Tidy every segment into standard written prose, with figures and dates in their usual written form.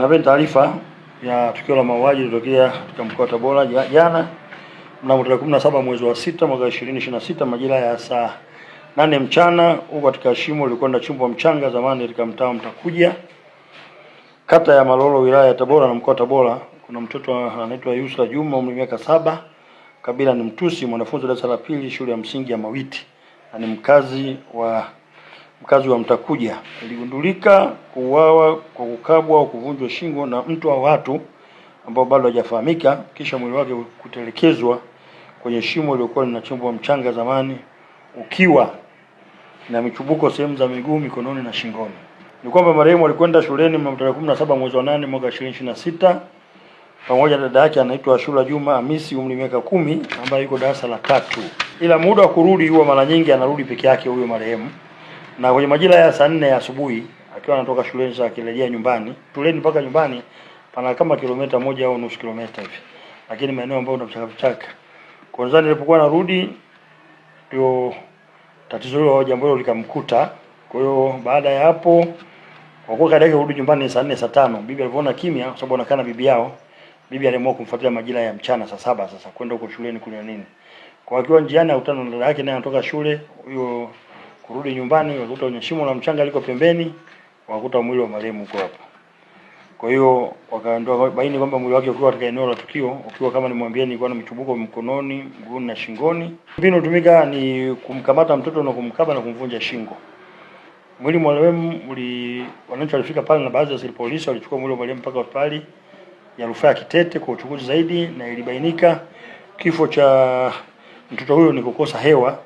Napenda taarifa ya tukio la mauaji lililotokea katika mkoa wa Tabora jana mnamo tarehe 17 mwezi wa 6 mwaka 2026 majira ya saa 8 mchana huko katika shimo lilikuwa linachimbwa mchanga zamani katika mtaa Mtakuja, kata ya Malolo, wilaya ya Tabora na mkoa wa Tabora. Kuna mtoto anaitwa Yusra Juma, umri miaka 7, kabila ni Mtusi, mwanafunzi wa darasa la pili shule ya msingi ya Mawiti na ni mkazi wa Mtakuja. Iligundulika kuuawa kwa kukabwa au kuvunjwa shingo na mtu au watu ambao bado hajafahamika, kisha mwili wake kutelekezwa kwenye shimo lililokuwa linachimbwa mchanga zamani, ukiwa na michubuko sehemu za miguu, mikononi na shingoni. Ni kwamba marehemu alikwenda shuleni mnamo tarehe 17 mwezi wa 8 mwaka 2026 pamoja na dada yake anaitwa Ashura Juma Hamisi, umri miaka 10, ambaye yuko darasa la 3. Ila muda wa kurudi huwa mara nyingi anarudi peke yake huyo marehemu, na kwenye majira ya saa 4 ya asubuhi akiwa anatoka shuleni sasa akirejea nyumbani. Shuleni mpaka nyumbani pana kama kilomita 1 au nusu kilomita hivi, lakini maeneo ambayo una vichaka. Kwanza nilipokuwa narudi ndio tatizo hilo jambo hilo likamkuta. Kwa hiyo baada ya hapo, kwa kuwa kadake kurudi nyumbani saa 4 saa 5, bibi alipoona kimya, kwa sababu anakaa na bibi yao, bibi aliamua kumfuatilia majira ya mchana saa 7 sasa kwenda huko shuleni kuna nini. Kwa akiwa njiani akutana na dada yake naye anatoka shule, huyo kurudi nyumbani wakakuta kwenye shimo la mchanga liko pembeni, wakakuta mwili wa marehemu uko hapo. Kwa hiyo wakaondoa baini kwamba mwili wake ukiwa katika eneo la tukio ukiwa kama nimwambieni ilikuwa na michubuko mkononi, mguuni na shingoni. Mbinu tumika ni kumkamata mtoto na kumkaba na kumvunja shingo. Mwili wa marehemu wananchi walifika pale na baadhi ya polisi walichukua mwili wa marehemu mpaka hospitali ya rufaa ya Kitete kwa uchunguzi zaidi, na ilibainika kifo cha mtoto huyo ni kukosa hewa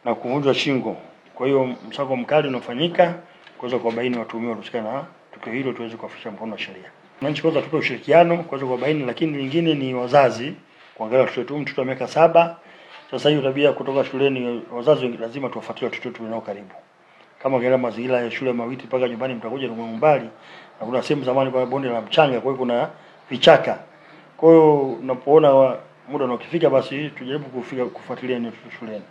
na kuvunjwa shingo. Kwa hiyo msako mkali unafanyika kuweza kuwabaini watuhumiwa kuhusiana na tukio hilo tuweze kuwafikisha mkono wa sheria. Wananchi kwanza tupe ushirikiano kuweza kuwabaini, lakini lingine ni wazazi kuangalia watoto wetu. Mtoto wa miaka 7 sasa hiyo tabia kutoka shuleni, wazazi lazima tuwafuatilie watoto wetu nao karibu. Kama ukiangalia mazingira ya shule Mawiti mpaka nyumbani Mtakuja ni mbali, na kuna sehemu zamani kwa bonde la mchanga, kwa hiyo kuna vichaka. Kwa hiyo unapoona muda unakifika, basi tujaribu kufuatilia ni shuleni.